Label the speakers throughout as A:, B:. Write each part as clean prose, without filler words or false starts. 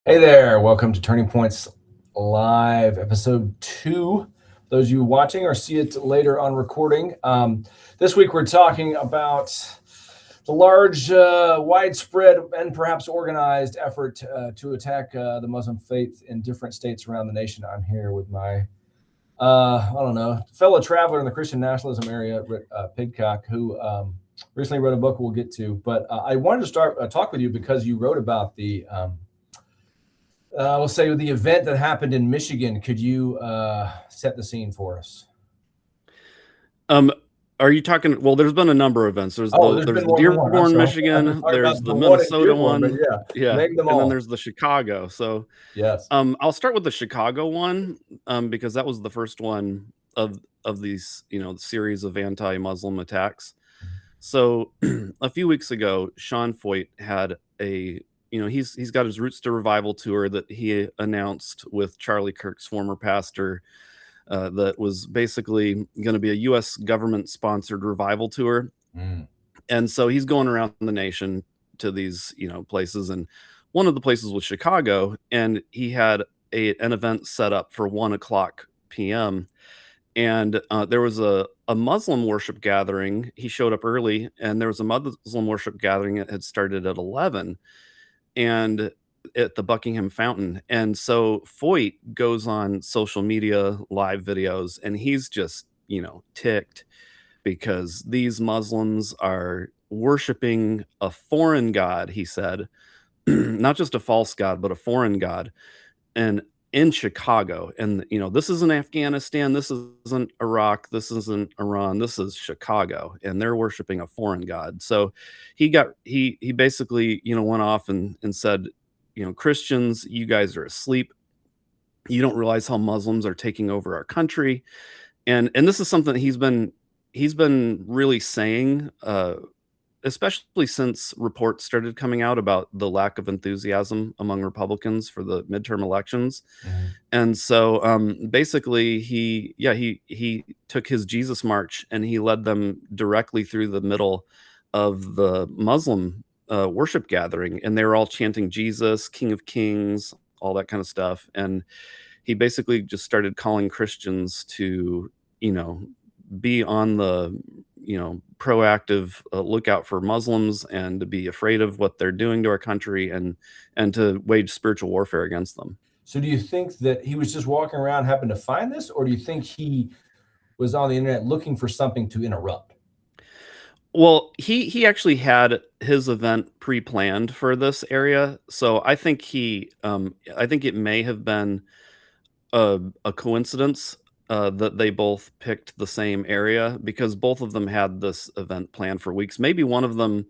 A: Hey there, welcome to Turning Points Live, episode 2. Those of you watching or see it later on recording. This week we're talking about the large, widespread, and perhaps organized effort to attack the Muslim faith in different states around the nation. I'm here with my, fellow traveler in the Christian nationalism area, Pidcock, who recently wrote a book we'll get to. But I wanted to start talk with you because you wrote about we'll say the event that happened in Michigan. Could you set the scene for us?
B: Are you talking? Well, there's been a number of events. There's
A: There's
B: the
A: been more than one.
B: Dearborn, Michigan. There's the Minnesota one. Yeah,
A: Name them
B: and then
A: all.
B: there's the Chicago. So,
A: Yes.
B: I'll start with the Chicago one, because that was the first one of these, series of anti-Muslim attacks. So, a few weeks ago, Sean Foyt had he's got his Roots to Revival tour that he announced with Charlie Kirk's former pastor. That was basically going to be a U.S. government-sponsored revival tour. And so he's going around the nation to these, places. And one of the places was Chicago. And he had an event set up for 1:00 p.m. And there was a Muslim worship gathering. He showed up early, and there was a Muslim worship gathering that had started at 11. And at the Buckingham Fountain. And so Foyt goes on social media live videos, and he's just, ticked because these Muslims are worshiping a foreign god, he said, not just a false god, but a foreign god. And in Chicago, and this isn't Afghanistan, this isn't Iraq, this isn't Iran, this is Chicago, and they're worshiping a foreign god. So he basically, went off and said, Christians, you guys are asleep. You don't realize how Muslims are taking over our country. And this is something that he's been really saying, especially since reports started coming out about the lack of enthusiasm among Republicans for the midterm elections. And so basically he took his Jesus March and he led them directly through the middle of the Muslim worship gathering, and they were all chanting Jesus, King of Kings, all that kind of stuff. And he basically just started calling Christians to, be on the, proactive lookout for Muslims, and to be afraid of what they're doing to our country, and to wage spiritual warfare against them.
A: So do you think that he was just walking around, happened to find this, or do you think he was on the internet looking for something to interrupt?
B: Well, he actually had his event pre-planned for this area, so I think it may have been a coincidence that they both picked the same area, because both of them had this event planned for weeks. Maybe one of them,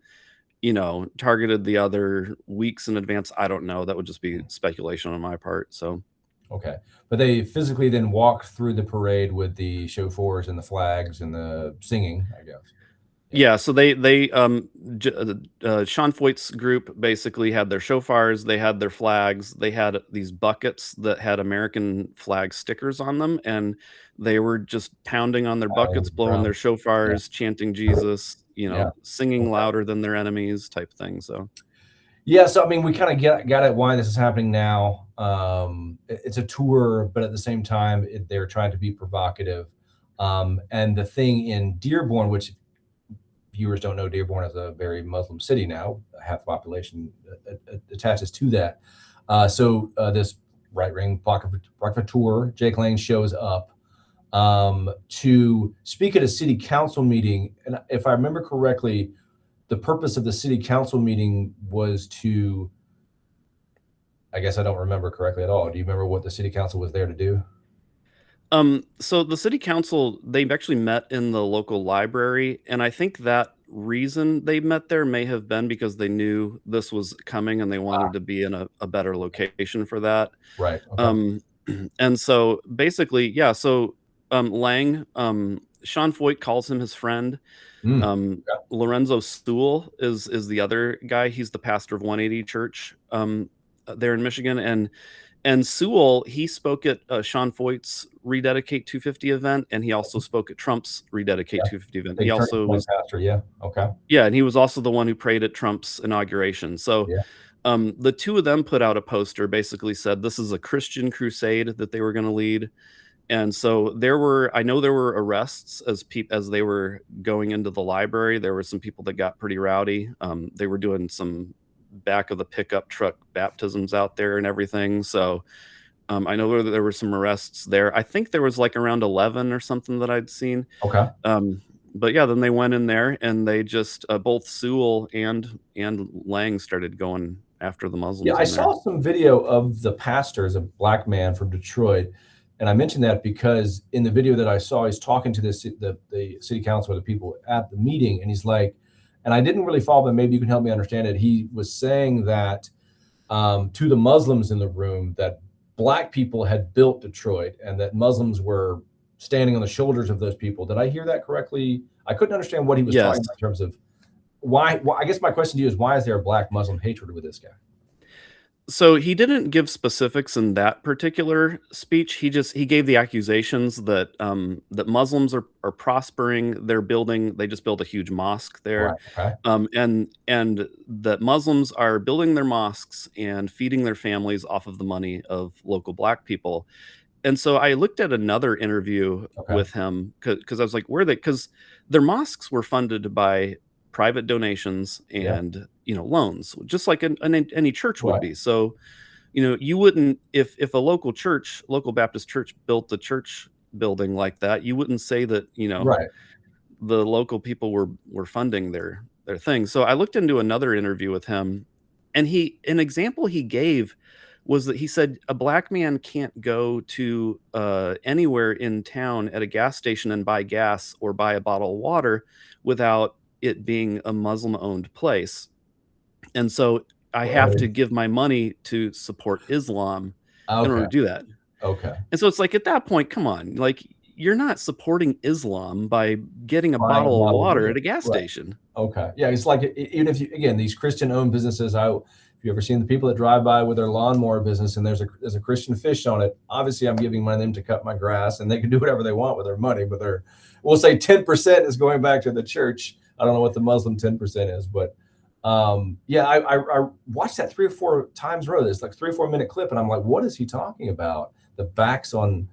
B: targeted the other weeks in advance. I don't know. That would just be speculation on my part. So,
A: okay, but they physically then walked through the parade with the shofars and the flags and the singing, I guess.
B: Yeah, so Sean Foyt's group basically had their shofars, they had their flags, they had these buckets that had American flag stickers on them, and they were just pounding on their buckets, blowing their shofars, chanting Jesus, singing louder than their enemies type thing. So
A: yeah, so I mean, we kind of got at why this is happening now. It's a tour, but at the same time, they're trying to be provocative. And the thing in Dearborn, which viewers don't know, Dearborn is a very Muslim city now. Half the population attaches to that. So this right-wing provocateur, Jake Lang, shows up to speak at a city council meeting. And if I remember correctly, the purpose of the city council meeting was to, I guess I don't remember correctly at all. Do you remember what the city council was there to do?
B: So the city council, they actually met in the local library, and I think that reason they met there may have been because they knew this was coming and they wanted to be in a better location for that.
A: Right. Okay.
B: And so basically, yeah, so Lang, Sean Foyt calls him his friend. Lorenzo Stuhl is the other guy. He's the pastor of 180 Church there in Michigan, and Sewell, he spoke at Sean Foyt's Rededicate 250 event, and he also spoke at Trump's Rededicate 250 event. He also was
A: pastor, yeah. Okay.
B: Yeah, and he was also the one who prayed at Trump's inauguration. So The two of them put out a poster, basically said this is a Christian crusade that they were going to lead. And so I know there were arrests as they were going into the library. There were some people that got pretty rowdy. They were doing some back of the pickup truck baptisms out there and everything. So I know there were some arrests there. I think there was like around 11 or something that I'd seen.
A: Okay.
B: But yeah, then they went in there and they just both Sewell and Lang started going after the Muslims.
A: Yeah, I
B: in
A: saw
B: there.
A: some video of the pastor, a black man from Detroit, and I mentioned that because in the video that I saw, he's talking to the city council or the people at the meeting, and he's like, and I didn't really follow, but maybe you can help me understand it. He was saying that to the Muslims in the room that black people had built Detroit and that Muslims were standing on the shoulders of those people. Did I hear that correctly? I couldn't understand what he was
B: Yes.
A: talking about in terms of why. I guess my question to you is, why is there a black Muslim hatred with this guy?
B: So he didn't give specifics in that particular speech. He gave the accusations that that Muslims are prospering. They just built a huge mosque there,
A: Right. Okay.
B: and that Muslims are building their mosques and feeding their families off of the money of local black people. And so I looked at another interview
A: Okay.
B: with him because I was like, where are they? Because their mosques were funded by private donations and loans, just like any church would
A: Right.
B: be. So, you wouldn't if a local Baptist church built the church building like that, you wouldn't say that
A: Right.
B: the local people were funding their thing. So I looked into another interview with him, and an example he gave was that he said a black man can't go to anywhere in town at a gas station and buy gas or buy a bottle of water without it being a Muslim-owned place. And so I have to give my money to support Islam in order to do that.
A: Okay.
B: And so it's like, at that point, come on, like, you're not supporting Islam by getting a bottle of water at a gas station.
A: Okay. Yeah, it's like even if again, these Christian-owned businesses, if you ever seen the people that drive by with their lawnmower business and there's a Christian fish on it, obviously I'm giving money to them to cut my grass, and they can do whatever they want with their money, but we'll say 10% is going back to the church. I don't know what the Muslim 10% is, but yeah, I watched that 3 or 4 times row. It's like 3 or 4 minute clip, and I'm like, what is he talking about? The backs on,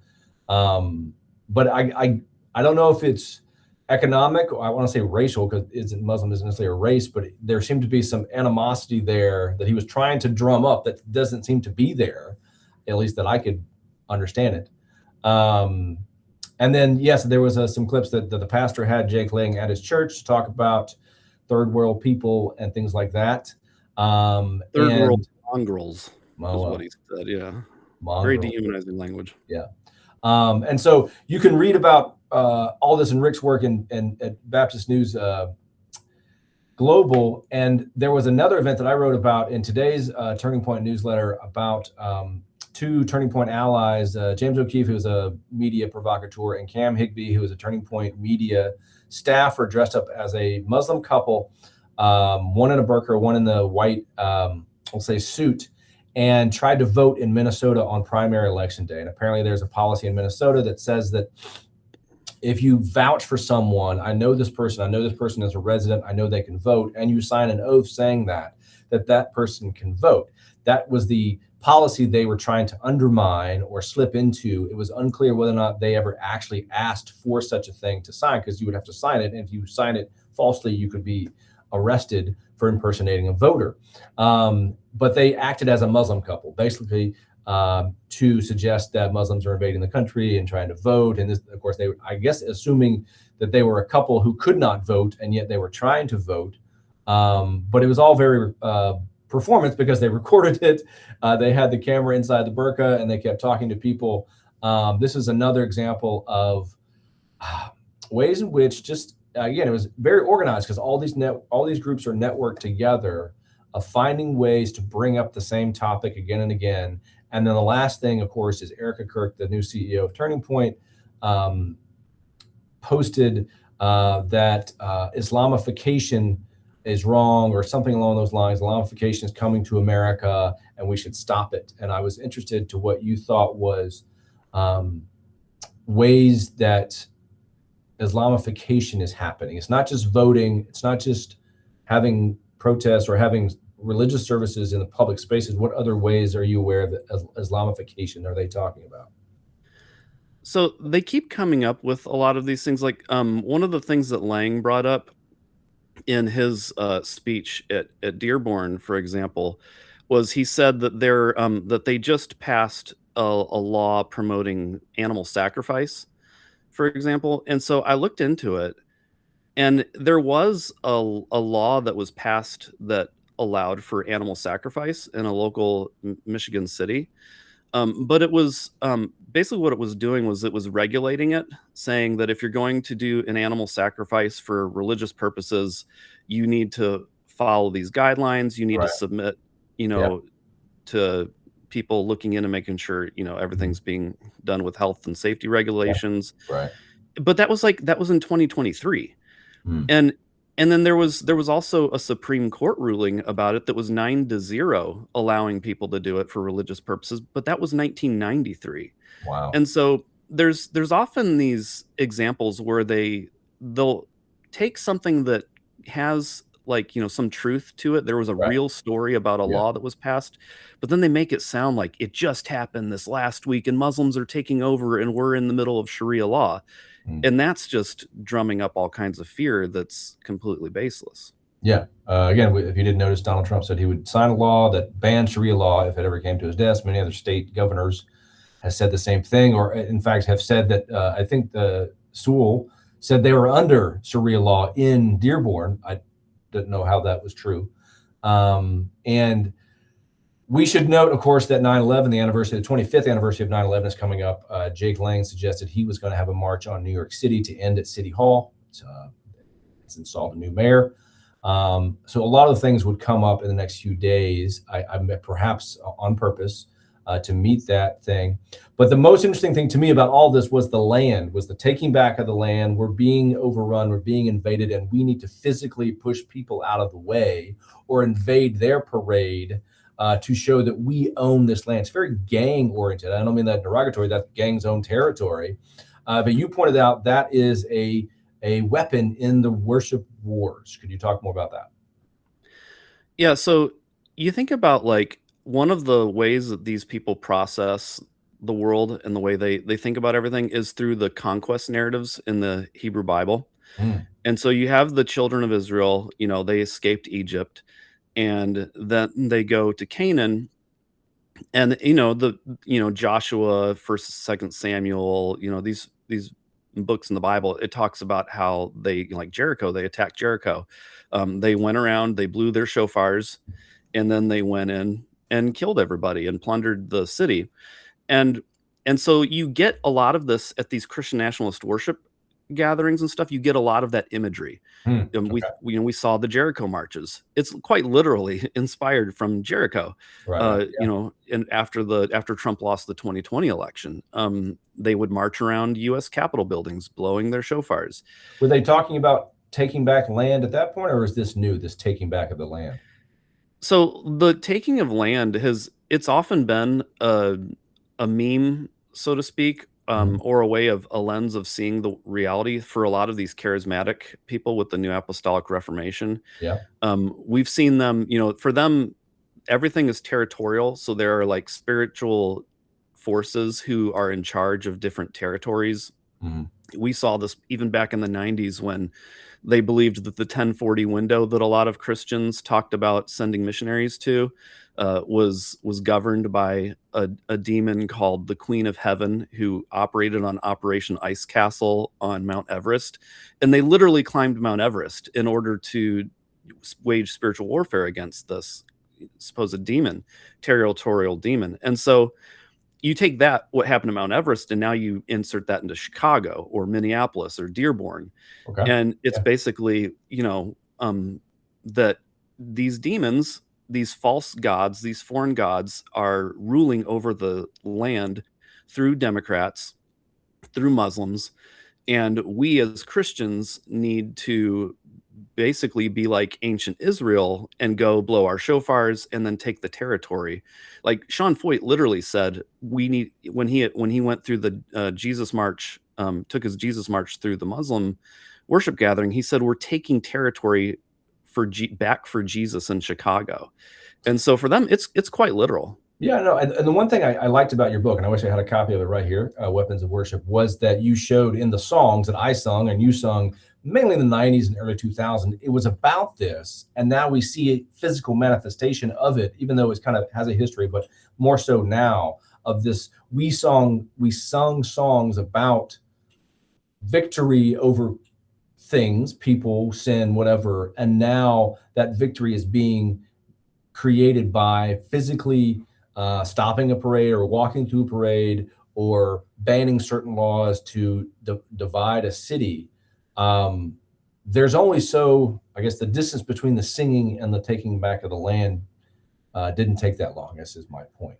A: but I don't know if it's economic, or I want to say racial, because Muslim isn't necessarily a race, but there seemed to be some animosity there that he was trying to drum up that doesn't seem to be there, at least that I could understand it. And then, yes, there was some clips that the pastor had Jake Lang at his church to talk about third world people and things like that.
B: Third world mongrels is what he said. Yeah.
A: Mongrel.
B: Very dehumanizing language.
A: Yeah. And so you can read about all this in Rick's work at Baptist News Global. And there was another event that I wrote about in today's Turning Point newsletter about 2 Turning Point allies, James O'Keefe, who's a media provocateur, and Cam Higbee, who is a Turning Point media staffer, dressed up as a Muslim couple, one in a burqa, one in the white, we'll say, suit, and tried to vote in Minnesota on primary election day. And apparently there's a policy in Minnesota that says that if you vouch for someone, I know this person is a resident, I know they can vote, and you sign an oath saying that person can vote. That was the policy they were trying to undermine or slip into. It was unclear whether or not they ever actually asked for such a thing to sign, because you would have to sign it. And if you sign it falsely, you could be arrested for impersonating a voter. But they acted as a Muslim couple, basically to suggest that Muslims are invading the country and trying to vote. And this, of course, they were, I guess, assuming that they were a couple who could not vote, and yet they were trying to vote. But it was all very performance, because they recorded it. They had the camera inside the burqa, and they kept talking to people. This is another example of ways in which, just again, it was very organized, because all these groups are networked together, of finding ways to bring up the same topic again and again. And then the last thing, of course, is Erica Kirk, the new CEO of Turning Point, posted that Islamification is wrong, or something along those lines. Islamification is coming to America and we should stop it. And I was interested to what you thought was ways that Islamification is happening. It's not just voting. It's not just having protests or having religious services in the public spaces, what other ways are you aware of the Islamification are they talking about?
B: So they keep coming up with a lot of these things. Like one of the things that Lang brought up in his speech at Dearborn, for example, was he said that that they just passed a law promoting animal sacrifice, for example. And so I looked into it, and there was a law that was passed that allowed for animal sacrifice in a local Michigan city. But it was basically what it was doing was it was regulating it, saying that if you're going to do an animal sacrifice for religious purposes, you need to follow these guidelines. You need to
A: Right.
B: submit,
A: Yeah.
B: to people looking in and making sure
A: Mhm.
B: everything's being done with health and safety
A: Yeah.
B: regulations.
A: Right.
B: But that was in 2023.
A: Mm.
B: And then there was also a Supreme Court ruling about it that was 9-0 allowing people to do it for religious purposes, but that was 1993.
A: Wow.
B: And so there's often these examples where they'll take something that has, like, some truth to it. There was a
A: Right.
B: real story about a
A: Yeah.
B: law that was passed, but then they make it sound like it just happened this last week and Muslims are taking over and we're in the middle of Sharia law.
A: Mm.
B: And that's just drumming up all kinds of fear that's completely baseless.
A: Yeah. Again, if you didn't notice, Donald Trump said he would sign a law that banned Sharia law if it ever came to his desk. Many other state governors has said the same thing, or in fact have said that. I think the Sewell said they were under Sharia law in Dearborn. I didn't know how that was true. And we should note, of course, that 9/11, the anniversary, the 25th anniversary of 9/11 is coming up. Jake Lang suggested he was going to have a march on New York City to end at City Hall. It's installed a new mayor. So a lot of things would come up in the next few days. I met perhaps on purpose to meet that thing. But the most interesting thing to me about all this was the land, was the taking back of the land. We're being overrun, we're being invaded, and we need to physically push people out of the way or invade their parade to show that we own this land. It's very gang oriented. I don't mean that derogatory, that's gang's own territory. But you pointed out that is a weapon in the worship wars. Could you talk more about that?
B: Yeah, so you think about, like, one of the ways that these people process the world and the way they think about everything is through the conquest narratives in the Hebrew Bible.
A: Mm.
B: And so you have the children of Israel, they escaped Egypt, and then they go to Canaan, and Joshua, First, Second Samuel, these books in the Bible, it talks about how they, like Jericho, they attacked Jericho. They went around, they blew their shofars, and then they went in and killed everybody and plundered the city. And so you get a lot of this at these Christian nationalist worship gatherings and stuff. You get a lot of that imagery.
A: Mm.
B: We
A: Okay.
B: we saw the Jericho marches. It's quite literally inspired from Jericho.
A: Right. Right. Yeah.
B: And after Trump lost the 2020 election, they would march around U.S. Capitol buildings, blowing their shofars.
A: Were they talking about taking back land at that point, or is this new? This taking back of the land?
B: So the taking of land it's often been a meme, so to speak,
A: Mhm.
B: or a lens of seeing the reality for a lot of these charismatic people with the New Apostolic Reformation.
A: Yeah.
B: We've seen them, for them, everything is territorial. So there are, like, spiritual forces who are in charge of different territories.
A: Mhm.
B: We saw this even back in the 90s when they believed that the 1040 window that a lot of Christians talked about sending missionaries to was governed by a demon called the Queen of Heaven, who operated on Operation Ice Castle on Mount Everest. And they literally climbed Mount Everest in order to wage spiritual warfare against this supposed demon, territorial demon. And so you take that, what happened to Mount Everest, and now you insert that into Chicago or Minneapolis or Dearborn.
A: Okay.
B: And it's
A: Yeah.
B: basically, that these demons, these false gods, these foreign gods are ruling over the land through Democrats, through Muslims. And we as Christians need to basically be like ancient Israel and go blow our shofars and then take the territory. Like Sean Foyt literally said, we need when he went through the Jesus march, took his Jesus march through the Muslim worship gathering. He said, "We're taking territory back for Jesus in Chicago. And so for them, it's quite literal.
A: Yeah, no, and the one thing I liked about your book, and I wish I had a copy of it right here, Weapons of Worship, was that you showed in the songs that I sung and you sung mainly in the 90s and early 2000s, it was about this. And now we see a physical manifestation of it, even though it's kind of has a history, but more so now of this. We sung songs about victory over things, people, sin, whatever. And now that victory is being created by physically stopping a parade or walking through a parade or banning certain laws to divide a city. There's only so, I guess, the distance between the singing and the taking back of the land didn't take that long, I guess is my point.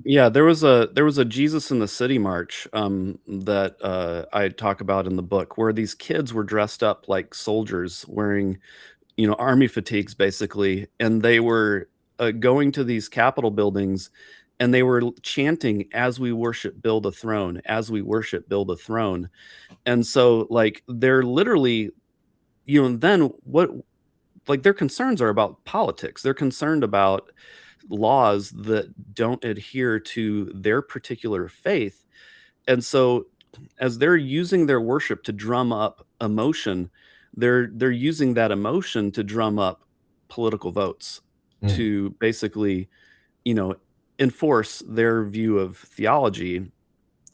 B: Yeah, there was a Jesus in the City march that I talk about in the book, where these kids were dressed up like soldiers, wearing army fatigues basically, and they were going to these Capitol buildings, and they were chanting, "As we worship, build a throne. As we worship, build a throne." And so, like, they're literally, then what? Like, their concerns are about politics. They're concerned about laws that don't adhere to their particular faith. And so as they're using their worship to drum up emotion, they're using that emotion to drum up political votes,
A: Mm.
B: to basically, you know, enforce their view of theology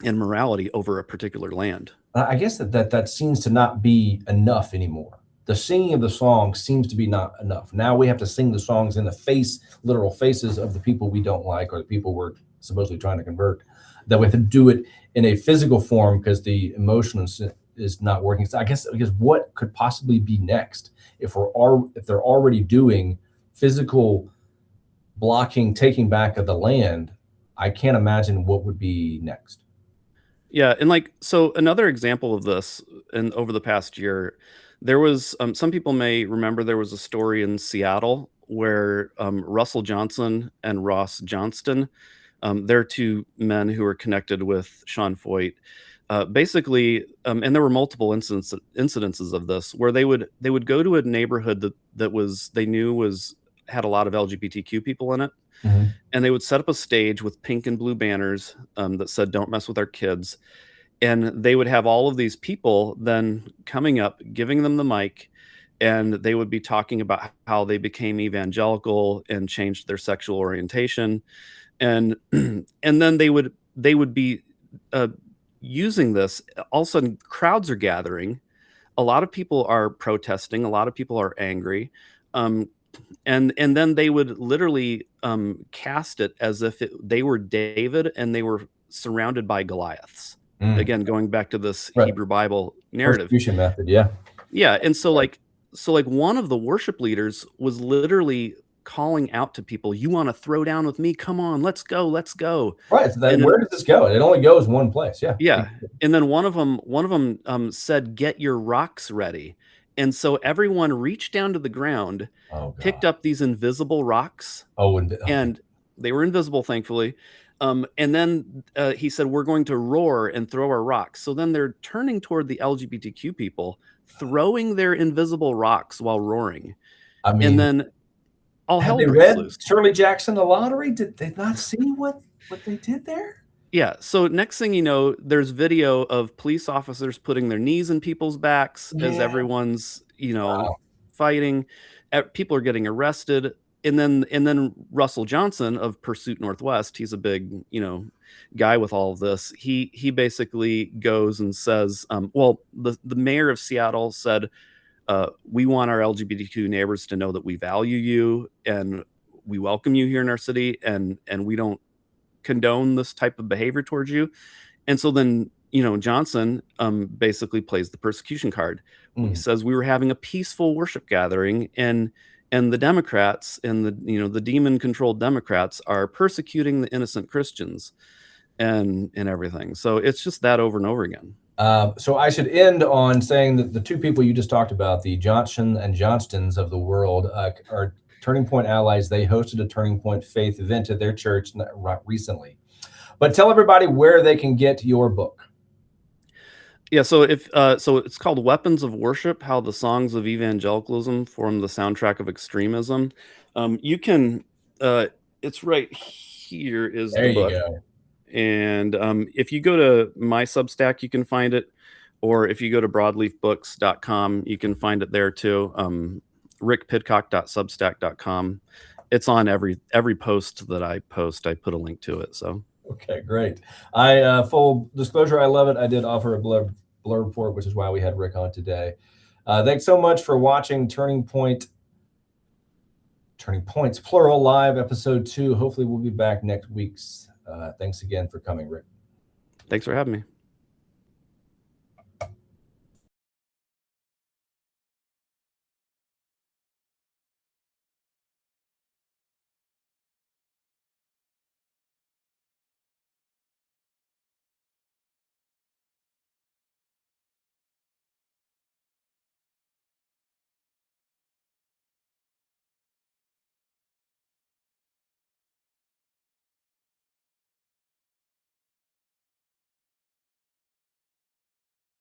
B: and morality over a particular land.
A: I guess that seems to not be enough anymore. The singing of the song seems to be not enough. Now we have to sing the songs in the face, literal faces of the people we don't like or the people we're supposedly trying to convert. That we have to do it in a physical form because the emotion is not working. So I guess because what could possibly be next if they're already doing physical blocking, taking back of the land? I can't imagine what would be next.
B: Yeah, and like, so another example of this, and over the past year, there was some people may remember there was a story in Seattle where Russell Johnson and Ross Johnston, they're two men who are connected with Sean Foyt. Basically, and there were multiple incidences of this where they would go to a neighborhood that was they knew was had a lot of LGBTQ people in it,
A: Mhm.
B: and they would set up a stage with pink and blue banners that said "Don't mess with our kids," and they would have all of these people then coming up, giving them the mic, and they would be talking about how they became evangelical and changed their sexual orientation, and and then they would be uh, using this. All of a sudden, crowds are gathering. A lot of people are protesting. A lot of people are angry. Um, and then they would literally cast it as if they were David and they were surrounded by Goliaths.
A: Mm.
B: Again, going back to this
A: Right.
B: Hebrew Bible narrative.
A: Persecution method. Yeah.
B: Yeah, and so like one of the worship leaders was literally calling out to people, "You want to throw down with me? Come on, let's go, let's go."
A: Right. So then
B: And then
A: where does this go? It only goes one place. Yeah.
B: yeah, and then one of them said, "Get your rocks ready." And so everyone reached down to the ground,
A: Oh
B: picked
A: God.
B: up these invisible rocks,
A: Oh, and okay.
B: and they were invisible, thankfully. And then he said, "We're going to roar and throw our rocks." So then they're turning toward the LGBTQ people, throwing their invisible rocks while roaring,
A: I
B: and
A: mean,
B: then all
A: had
B: hell
A: they
B: breaks
A: read
B: loose.
A: Shirley Jackson the Lottery? Did they not see what they did there?
B: Yeah. So next thing you know, there's video of police officers putting their knees in people's backs as
A: Yeah.
B: everyone's,
A: Wow.
B: fighting. People are getting arrested. And then Russell Johnson of Pursuit Northwest, he's a big, guy with all of this. He basically goes and says, well, the mayor of Seattle said, we want our LGBTQ neighbors to know that we value you and we welcome you here in our city, and we don't condone this type of behavior towards you. And so then, Johnson basically plays the persecution card. He
A: Mm.
B: says we were having a peaceful worship gathering, and the Democrats and the demon controlled Democrats are persecuting the innocent Christians and everything. So it's just that over and over again.
A: So I should end on saying that the two people you just talked about, the Johnson and Johnstons of the world, are Turning Point allies. They hosted a Turning Point faith event at their church recently. But tell everybody where they can get your book.
B: Yeah, so so it's called Weapons of Worship: How the Songs of Evangelicalism Form the Soundtrack of Extremism. You can it's right here is
A: There
B: the
A: you
B: book.
A: go.
B: And if you go to my Substack, you can find it, or if you go to broadleafbooks.com, you can find it there too. rickpidcock.substack.com. It's on every post that I post. I put a link to it. So
A: Okay, great. Full disclosure, I love it. I did offer a blurb for it, which is why we had Rick on today. Thanks so much for watching Turning Points plural live episode 2. Hopefully we'll be back next week's. Thanks again for coming, Rick.
B: thanks for having me.